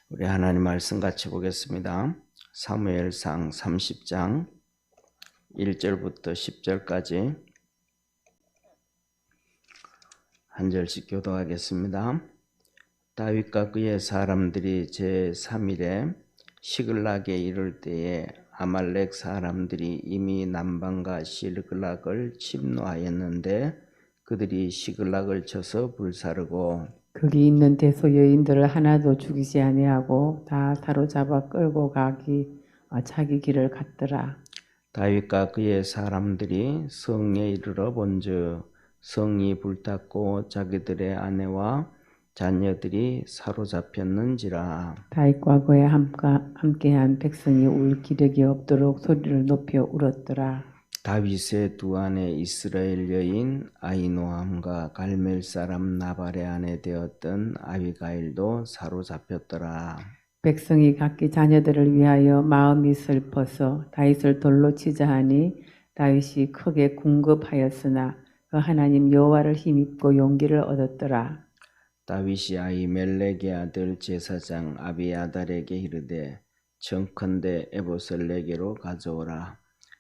우리 하나님 말씀 같이 보겠습니다. 사무엘상 30장 1절부터 10절까지 한 절씩 교독하겠습니다. 다윗과 그의 사람들이 제3일에 시글락에 이를 때에 아말렉 사람들이 이미 남방과 시글락을 침노하였는데 그들이 시글락을 쳐서 불사르고 거기 있는 대소 여인들을 하나도 죽이지 아니하고 다 사로잡아 끌고 가기 자기 길을 갔더라. 다윗과 그의 사람들이 성에 이르러 본즉 성이 불탔고 자기들의 아내와 자녀들이 사로잡혔는지라. 다윗과 그의 함께한 백성이 울 기력이 없도록 소리를 높여 울었더라. 다윗의 두 아내 이스라엘 여인 아히노함과 갈멜 사람 나발의 아내 되었던 아비가일도 사로잡혔더라. 백성이 각기 자녀들을 위하여 마음이 슬퍼서 다윗을 돌로 치자 하니 다윗이 크게 궁급하였으나 그 하나님 여호와를 힘입고 용기를 얻었더라. 다윗이 아히멜렉의 아들 제사장 아비아달에게 이르되 청컨대 에봇을 내게로 가져오라.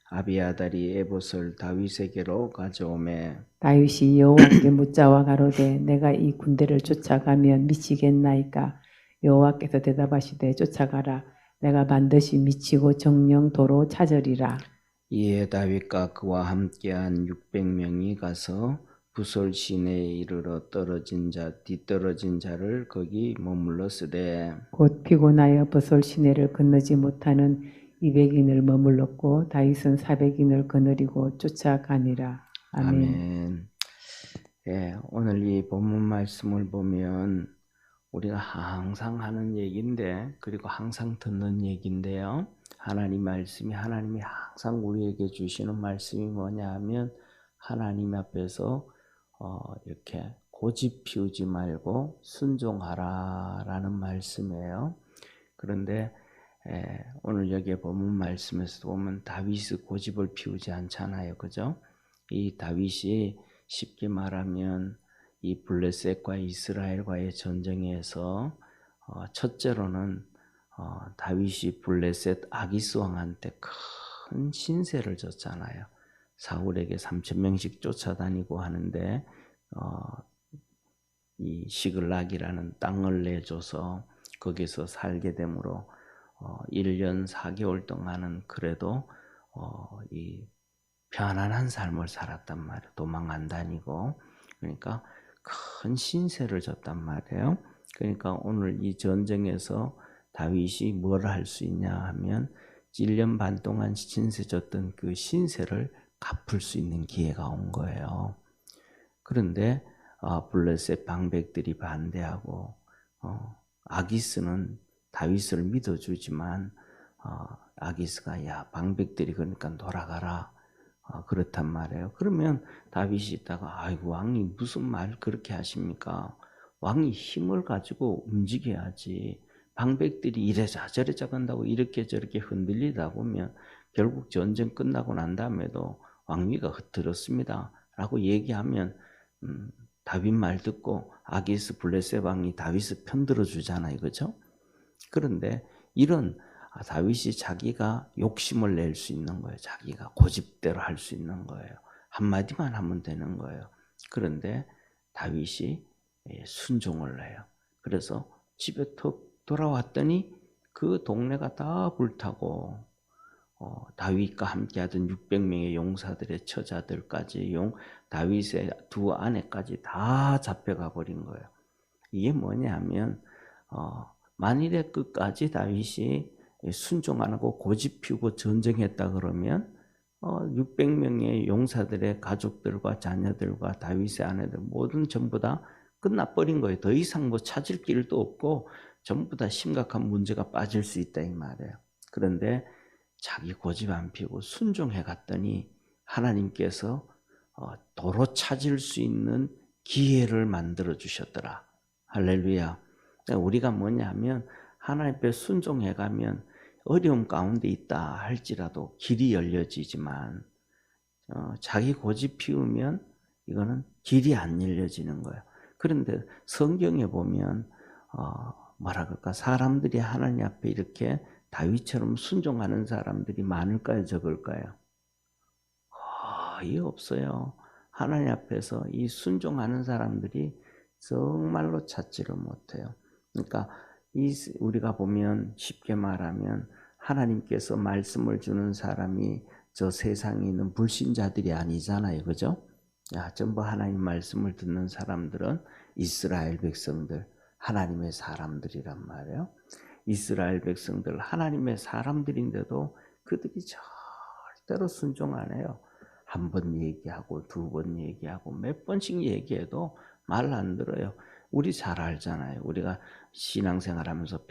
아비아달이 에봇을 다윗에게로 가져오매 다윗이 여호와께 묻자와 가로되 내가 이 군대를 쫓아가면 미치겠나이까. 여호와께서 대답하시되 쫓아가라. 내가 반드시 미치고 정령 도로 찾으리라. 이에 다윗과 그와 함께한 600명이 가서 부솔 시내에 이르러 뒤떨어진 자를 거기 머물러 쓰되 곧 피곤하여 버솔 시내를 건너지 못하는 200인을 머물렀고 다윗은 400인을 거느리고 쫓아가니라. 아멘. 아멘. 예, 오늘 이 본문 말씀을 보면 우리가 항상 하는 얘기인데 그리고 항상 듣는 얘기인데요. 하나님 말씀이 하나님이 항상 우리에게 주시는 말씀이 뭐냐 하면 하나님 앞에서 이렇게 고집 피우지 말고 순종하라라는 말씀이에요. 그런데 오늘 여기에 본문 말씀에서 보면 다윗이 고집을 피우지 않잖아요. 그죠? 이 다윗이 쉽게 말하면 이 블레셋과 이스라엘과의 전쟁에서 첫째로는 다윗이 블레셋 아기스 왕한테 큰 신세를 졌잖아요. 사울에게 3,000명씩 쫓아다니고 하는데 이 시글락이라는 땅을 내줘서 거기서 살게 되므로 1년 4개월 동안은 그래도 이 편안한 삶을 살았단 말이에요. 도망 안 다니고. 그러니까 큰 신세를 졌단 말이에요. 그러니까 오늘 이 전쟁에서 다윗이 뭘 할 수 있냐 하면 1년 반 동안 신세 졌던 그 신세를 갚을 수 있는 기회가 온 거예요. 그런데 블레셋 방백들이 반대하고 아기스는 다윗을 믿어주지만 아기스가 야 방백들이 그러니까 돌아가라 그렇단 말이에요. 그러면 다윗이 있다가 아이고 왕이 무슨 말 그렇게 하십니까? 왕이 힘을 가지고 움직여야지. 방백들이 이래자 저래자 간다고 이렇게 저렇게 흔들리다 보면 결국 전쟁 끝나고 난 다음에도 왕위가 흩어졌습니다 라고 얘기하면 다윗 말 듣고 아기스 블레셋 왕이 다윗을 편들어 주잖아요. 그죠? 그런데 이런 다윗이 자기가 욕심을 낼 수 있는 거예요. 자기가 고집대로 할 수 있는 거예요. 한마디만 하면 되는 거예요. 그런데 다윗이 순종을 해요. 그래서 집에 턱 돌아왔더니 그 동네가 다 불타고 다윗과 함께하던 600명의 용사들의 처자들까지 다윗의 두 아내까지 다 잡혀가 버린 거예요. 이게 뭐냐면 만일에 끝까지 다윗이 순종 안 하고 고집 피우고 전쟁했다 그러면 600명의 용사들의 가족들과 자녀들과 다윗의 아내들 모든 전부 다 끝나버린 거예요. 더 이상 뭐 찾을 길도 없고 전부 다 심각한 문제가 빠질 수 있다 이 말이에요. 그런데 자기 고집 안 피우고 순종해 갔더니 하나님께서 도로 찾을 수 있는 기회를 만들어 주셨더라. 할렐루야. 우리가 뭐냐 하면 하나님 앞에 순종해 가면 어려움 가운데 있다 할지라도 길이 열려지지만 자기 고집 피우면 이거는 길이 안 열려지는 거예요. 그런데 성경에 보면 뭐라 그럴까? 사람들이 하나님 앞에 이렇게 다윗처럼 순종하는 사람들이 많을까요? 적을까요? 거의 없어요. 하나님 앞에서 이 순종하는 사람들이 정말로 찾지를 못해요. 그러니까 우리가 보면 쉽게 말하면 하나님께서 말씀을 주는 사람이 저 세상에 있는 불신자들이 아니잖아요. 그죠? 전부 하나님 말씀을 듣는 사람들은 이스라엘 백성들, 하나님의 사람들이란 말이에요. 이스라엘 백성들, 하나님의 사람들인데도 그들이 절대로 순종 안 해요. 한 번 얘기하고 두 번 얘기하고 몇 번씩 얘기해도 말 안 들어요. 우리 잘 알잖아요. 우리가 신앙생활하면서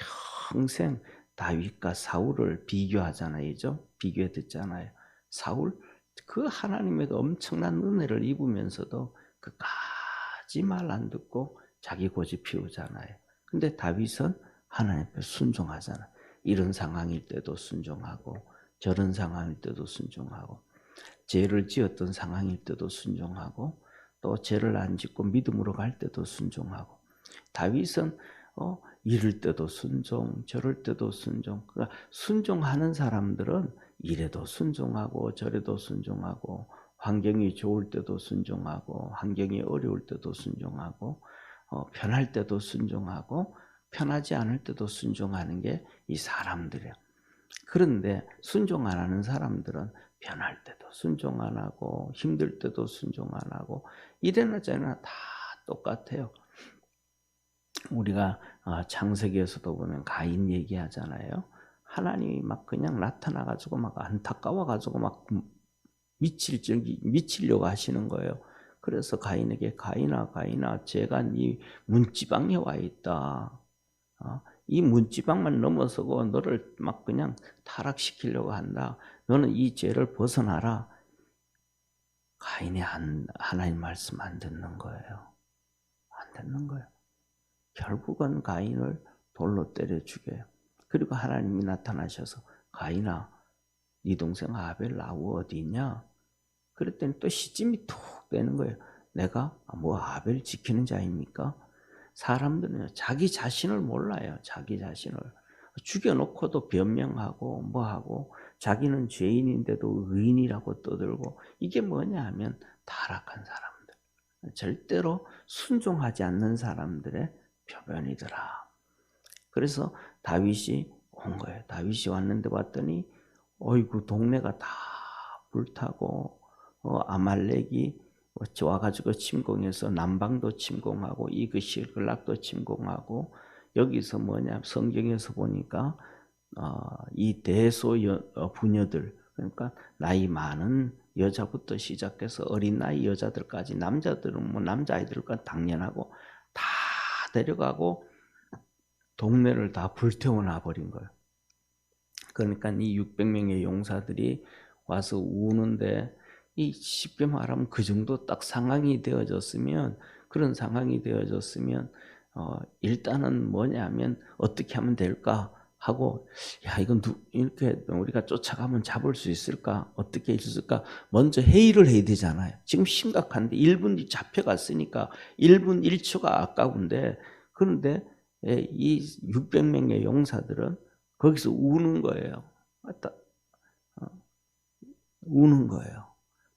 평생 다윗과 사울을 비교하잖아요. 비교해 듣잖아요. 사울 그 하나님의 엄청난 은혜를 입으면서도 그까지 말 안 듣고 자기 고집 피우잖아요. 근데 다윗은 하나님 앞에 순종하잖아요. 이런 상황일 때도 순종하고 저런 상황일 때도 순종하고 죄를 지었던 상황일 때도 순종하고 또 죄를 안 짓고 믿음으로 갈 때도 순종하고 다윗은 이럴 때도 순종 저럴 때도 순종. 그러니까 순종하는 사람들은 이래도 순종하고 저래도 순종하고 환경이 좋을 때도 순종하고 환경이 어려울 때도 순종하고 편할 때도 순종하고 편하지 않을 때도 순종하는 게 이 사람들이에요. 그런데 순종 안 하는 사람들은 편할 때도 순종 안 하고 힘들 때도 순종 안 하고 이래나 저래나 다 똑같아요. 우리가 창세기에서도 보면 가인 얘기하잖아요. 하나님이 막 그냥 나타나가지고 막 안타까워가지고 막 미치려고 하시는 거예요. 그래서 가인에게 가인아 죄가 네 문지방에 와 있다. 이 문지방만 넘어서고 너를 막 그냥 타락시키려고 한다. 너는 이 죄를 벗어나라. 가인이 하나님 말씀 안 듣는 거예요. 안 듣는 거예요. 결국은 가인을 돌로 때려 죽여요. 그리고 하나님이 나타나셔서 가인아 네 동생 아벨 나우 어디 있냐? 그랬더니 또 시침이 툭 되는 거예요. 내가 뭐 아벨 지키는 자입니까? 사람들은 자기 자신을 몰라요. 자기 자신을. 죽여놓고도 변명하고 뭐하고 자기는 죄인인데도 의인이라고 떠들고 이게 뭐냐 하면 타락한 사람들. 절대로 순종하지 않는 사람들의 표변이더라. 그래서 다윗이 온 거예요. 다윗이 왔는데 봤더니 어이구 동네가 다 불타고 아말렉이 와가지고 침공해서 남방도 침공하고 이그시글락도 침공하고 여기서 뭐냐 성경에서 보니까 이 대소 부녀들 그러니까 나이 많은 여자부터 시작해서 어린 나이 여자들까지 남자들은 뭐 남자아이들과 당연하고 다 데려가고 동네를 다 불태워 놔버린 거예요. 그러니까 이 600명의 용사들이 와서 우는데 이 쉽게 말하면 그 정도 딱 상황이 되어졌으면 그런 상황이 되어졌으면 일단은 뭐냐면 어떻게 하면 될까 하고 야 이건 이렇게 우리가 쫓아가면 잡을 수 있을까 어떻게 있을까 먼저 회의를 해야 되잖아요. 지금 심각한데 1분 뒤 잡혀갔으니까 1분 1초가 아까운데 그런데 이 600명의 용사들은 거기서 우는 거예요. 우는 거예요.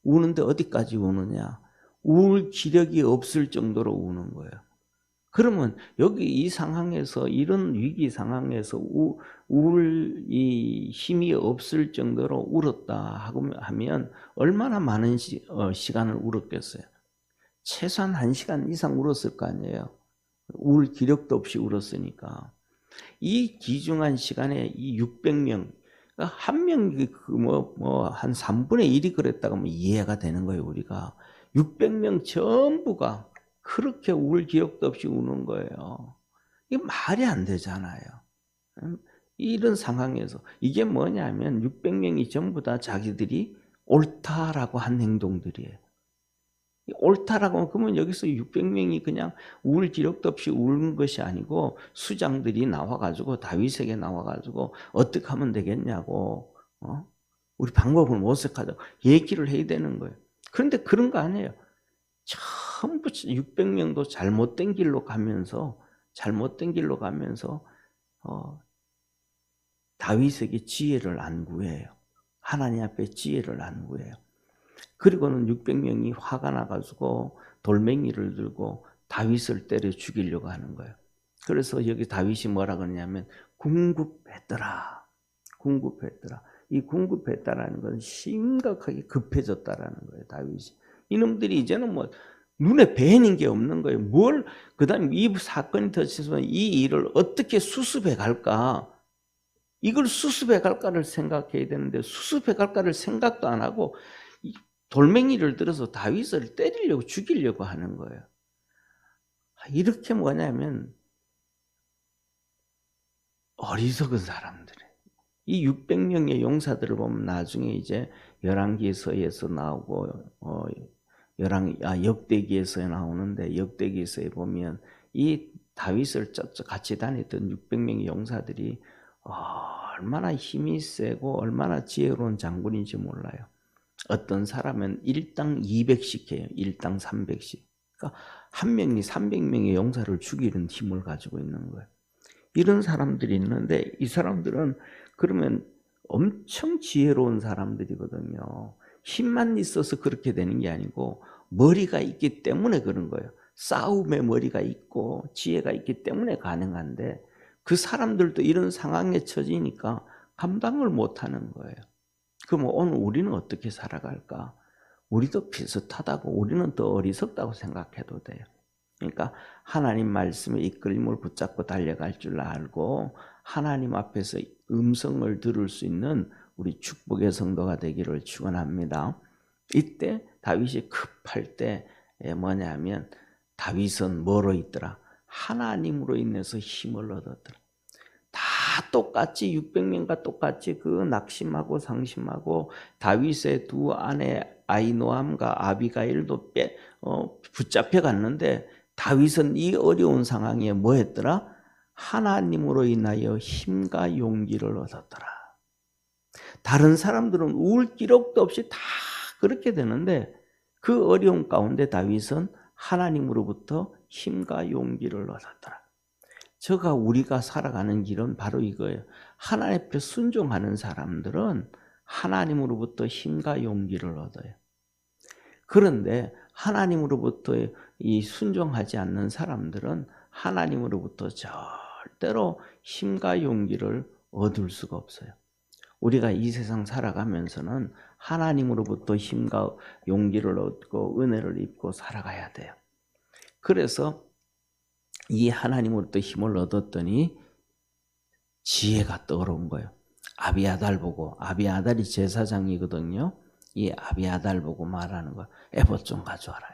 우는데 어디까지 우느냐? 울 기력이 없을 정도로 우는 거예요. 그러면 여기 이 상황에서 이런 위기 상황에서 울 이 힘이 없을 정도로 울었다 하면 얼마나 많은 시간을 울었겠어요? 최소한 1시간 이상 울었을 거 아니에요. 울 기력도 없이 울었으니까. 이 귀중한 시간에 이 600명 한 명이 한 3분의 1이 그랬다가 뭐 이해가 되는 거예요, 우리가. 600명 전부가 그렇게 울 기억도 없이 우는 거예요. 이게 말이 안 되잖아요. 이런 상황에서 이게 뭐냐면 600명이 전부 다 자기들이 옳다라고 한 행동들이에요. 옳다라고 그러면 여기서 600명이 그냥 울 기력도 없이 우는 것이 아니고 수장들이 나와가지고 다윗에게 나와가지고 어떻게 하면 되겠냐고 우리 방법을 모색하자 얘기를 해야 되는 거예요. 그런데 그런 거 아니에요. 전부 600명도 잘못된 길로 가면서 잘못된 길로 가면서 다윗에게 지혜를 안 구해요. 하나님 앞에 지혜를 안 구해요. 그리고는 600명이 화가 나가지고 돌멩이를 들고 다윗을 때려 죽이려고 하는 거예요. 그래서 여기 다윗이 뭐라 그러냐면 궁급했더라. 궁급했더라. 이 궁급했다라는 건 심각하게 급해졌다라는 거예요. 다윗이. 이놈들이 이제는 뭐 눈에 뵈는 게 없는 거예요. 그다음에 이 사건이 터지면 이 일을 어떻게 수습해 갈까? 이걸 수습해 갈까를 생각해야 되는데 수습해 갈까를 생각도 안 하고 돌멩이를 들어서 다윗을 때리려고 죽이려고 하는 거예요. 이렇게 뭐냐면 어리석은 사람들이에요. 이 600명의 용사들을 보면 나중에 이제 열왕기서에서 나오고 역대기에서 나오는데 역대기에서 보면 이 다윗을 같이 다녔던 600명의 용사들이 얼마나 힘이 세고 얼마나 지혜로운 장군인지 몰라요. 어떤 사람은 1당 200씩 해요. 1당 300씩. 그러니까 한 명이 300명의 용사를 죽이는 힘을 가지고 있는 거예요. 이런 사람들이 있는데 이 사람들은 그러면 엄청 지혜로운 사람들이거든요. 힘만 있어서 그렇게 되는 게 아니고 머리가 있기 때문에 그런 거예요. 싸움에 머리가 있고 지혜가 있기 때문에 가능한데 그 사람들도 이런 상황에 처지니까 감당을 못하는 거예요. 그럼 오늘 우리는 어떻게 살아갈까? 우리도 비슷하다고, 우리는 더 어리석다고 생각해도 돼요. 그러니까 하나님 말씀의 이끌림을 붙잡고 달려갈 줄 알고 하나님 앞에서 음성을 들을 수 있는 우리 축복의 성도가 되기를 축원합니다. 이때 다윗이 급할 때 뭐냐면 다윗은 뭐로 있더라? 하나님으로 인해서 힘을 얻었더라. 다 똑같이 600명과 똑같이 그 낙심하고 상심하고 다윗의 두 아내 아이노함과 아비가일도 붙잡혀 갔는데 다윗은 이 어려운 상황에 뭐 했더라? 하나님으로 인하여 힘과 용기를 얻었더라. 다른 사람들은 우울 기록도 없이 다 그렇게 되는데 그 어려운 가운데 다윗은 하나님으로부터 힘과 용기를 얻었더라. 우리가 살아가는 길은 바로 이거예요. 하나님 앞에 순종하는 사람들은 하나님으로부터 힘과 용기를 얻어요. 그런데 하나님으로부터 이 순종하지 않는 사람들은 하나님으로부터 절대로 힘과 용기를 얻을 수가 없어요. 우리가 이 세상 살아가면서는 하나님으로부터 힘과 용기를 얻고 은혜를 입고 살아가야 돼요. 그래서 이 하나님으로부터 힘을 얻었더니 지혜가 떠오른 거예요. 아비아달 보고, 아비아달이 제사장이거든요. 이 아비아달 보고 말하는 거예요. 에봇 좀 가져와라.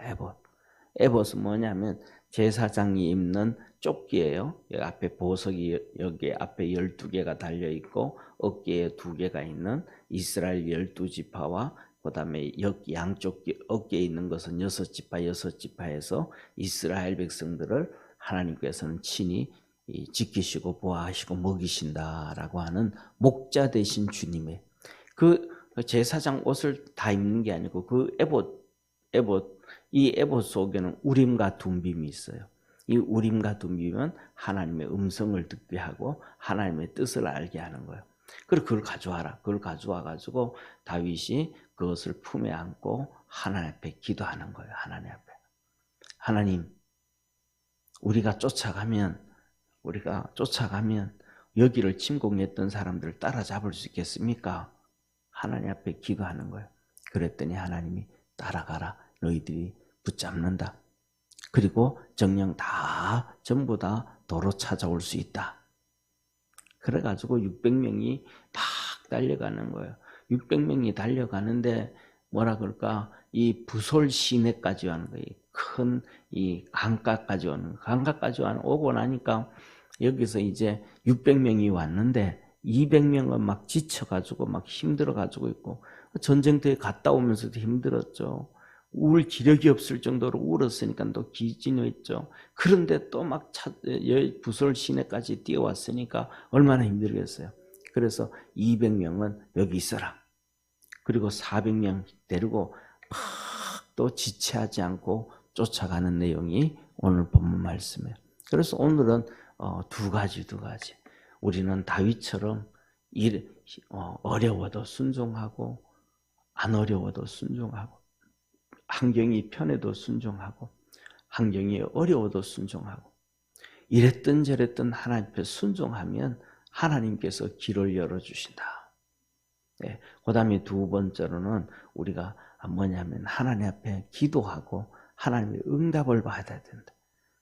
에봇은 뭐냐면 제사장이 입는 조끼예요. 여기 앞에 보석이 여기 앞에 12개가 달려 있고 어깨에 2개가 있는 이스라엘 12지파와 그다음에 양쪽 어깨에 있는 것은 6지파 6지파에서 이스라엘 백성들을 하나님께서는 친히 지키시고 보호하시고 먹이신다라고 하는 목자 되신 주님의 그 제사장 옷을 다 입는 게 아니고 그 이 에봇 속에는 우림과 둠빔이 있어요. 이 우림과 둠빔은 하나님의 음성을 듣게 하고 하나님의 뜻을 알게 하는 거예요. 그리고 그걸 가져와라. 그걸 가져와 가지고 다윗이 그것을 품에 안고 하나님 앞에 기도하는 거예요. 하나님 앞에. 하나님, 우리가 쫓아가면 여기를 침공했던 사람들을 따라잡을 수 있겠습니까? 하나님 앞에 기도하는 거예요. 그랬더니 하나님이 따라가라. 너희들이 붙잡는다. 그리고 정령 전부 다 도로 찾아올 수 있다. 그래가지고 600명이 막 달려가는 거예요. 600명이 달려가는데 뭐라 그럴까? 이 부솔 시내까지 오는 거예요. 큰 이 강가까지 오고 나니까 여기서 이제 600명이 왔는데 200명은 막 지쳐가지고 막 힘들어가지고 있고 전쟁터에 갔다 오면서도 힘들었죠. 울 기력이 없을 정도로 울었으니까 또 기진했죠. 그런데 또 막 부솔 시내까지 뛰어왔으니까 얼마나 힘들겠어요. 그래서 200명은 여기 있어라. 그리고 400명 데리고 막 또 지체하지 않고 쫓아가는 내용이 오늘 본문 말씀이에요. 그래서 오늘은 두 가지. 우리는 다윗처럼 어려워도 순종하고 안 어려워도 순종하고 환경이 편해도 순종하고 환경이 어려워도 순종하고 이랬든 저랬든 하나님 앞에 순종하면 하나님께서 길을 열어주신다. 네, 그 다음에 두 번째로는 우리가 뭐냐면 하나님 앞에 기도하고 하나님의 응답을 받아야 된다.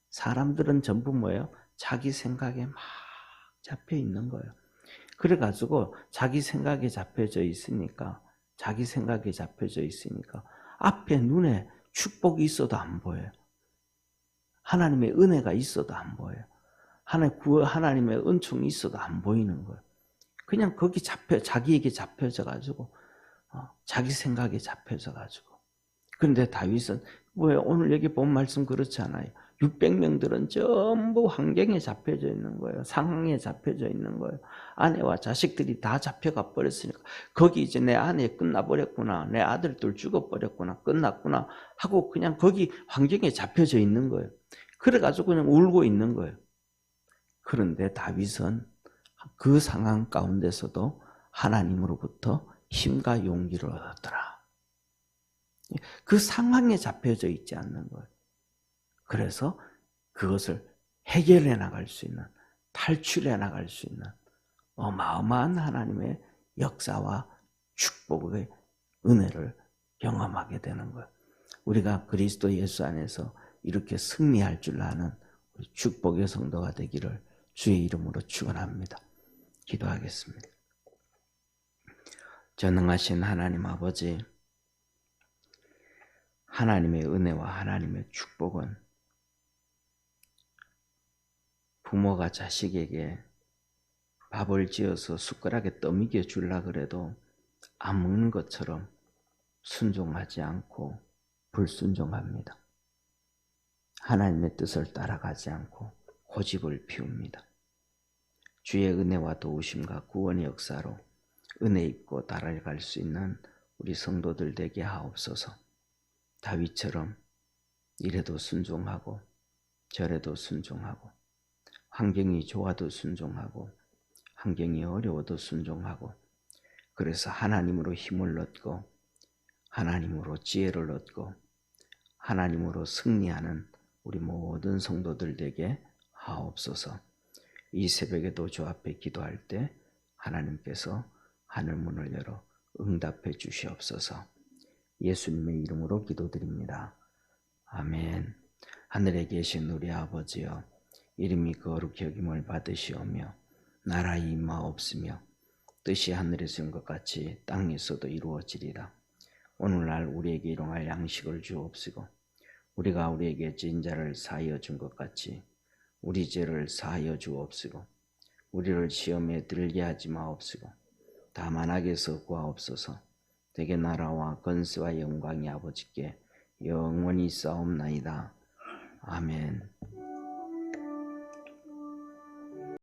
사람들은 전부 뭐예요? 자기 생각에 막 잡혀 있는 거예요. 그래가지고 자기 생각에 잡혀져 있으니까 앞에 눈에 축복이 있어도 안 보여요. 하나님의 은혜가 있어도 안 보여요. 하나님의 은총이 있어도 안 보이는 거예요. 그냥 거기 자기에게 잡혀져가지고 자기 생각에 잡혀져가지고. 그런데 다윗은 왜 오늘 여기 본 말씀 그렇지 않아요? 600명들은 전부 환경에 잡혀져 있는 거예요. 상황에 잡혀져 있는 거예요. 아내와 자식들이 다 잡혀가 버렸으니까 거기 이제 내 아내 끝나버렸구나, 내 아들들 죽어버렸구나, 끝났구나 하고 그냥 거기 환경에 잡혀져 있는 거예요. 그래가지고 그냥 울고 있는 거예요. 그런데 다윗은 그 상황 가운데서도 하나님으로부터 힘과 용기를 얻었더라. 그 상황에 잡혀져 있지 않는 거예요. 그래서 그것을 해결해 나갈 수 있는, 탈출해 나갈 수 있는 어마어마한 하나님의 역사와 축복의 은혜를 경험하게 되는 거예요. 우리가 그리스도 예수 안에서 이렇게 승리할 줄 아는 축복의 성도가 되기를 주의 이름으로 축원합니다. 기도하겠습니다. 전능하신 하나님 아버지, 하나님의 은혜와 하나님의 축복은 부모가 자식에게 밥을 지어서 숟가락에 떠먹여 주려고 그래도 안 먹는 것처럼 순종하지 않고 불순종합니다. 하나님의 뜻을 따라가지 않고 고집을 피웁니다. 주의 은혜와 도우심과 구원의 역사로 은혜 있고 따라갈 수 있는 우리 성도들 되게 하옵소서. 다윗처럼 이래도 순종하고 저래도 순종하고 환경이 좋아도 순종하고 환경이 어려워도 순종하고 그래서 하나님으로 힘을 얻고 하나님으로 지혜를 얻고 하나님으로 승리하는 우리 모든 성도들 되게 하옵소서. 이 새벽에도 주 앞에 기도할 때 하나님께서 하늘문을 열어 응답해 주시옵소서. 예수님의 이름으로 기도드립니다. 아멘. 하늘에 계신 우리 아버지여, 이름이 거룩히 여김을 받으시오며 나라의 임하옵시며 뜻이 하늘에서 온 것 같이 땅에서도 이루어지리라. 오늘날 우리에게 일용할 양식을 주옵시고 우리가 우리에게 지은 자를 사하여 준 것 같이 우리 죄를 사하여 주옵시고 우리를 시험에 들게 하지 마옵시고 다만 악에서 구하옵소서. 대개 나라와 권세와 영광이 아버지께 영원히 싸움나이다. 아멘.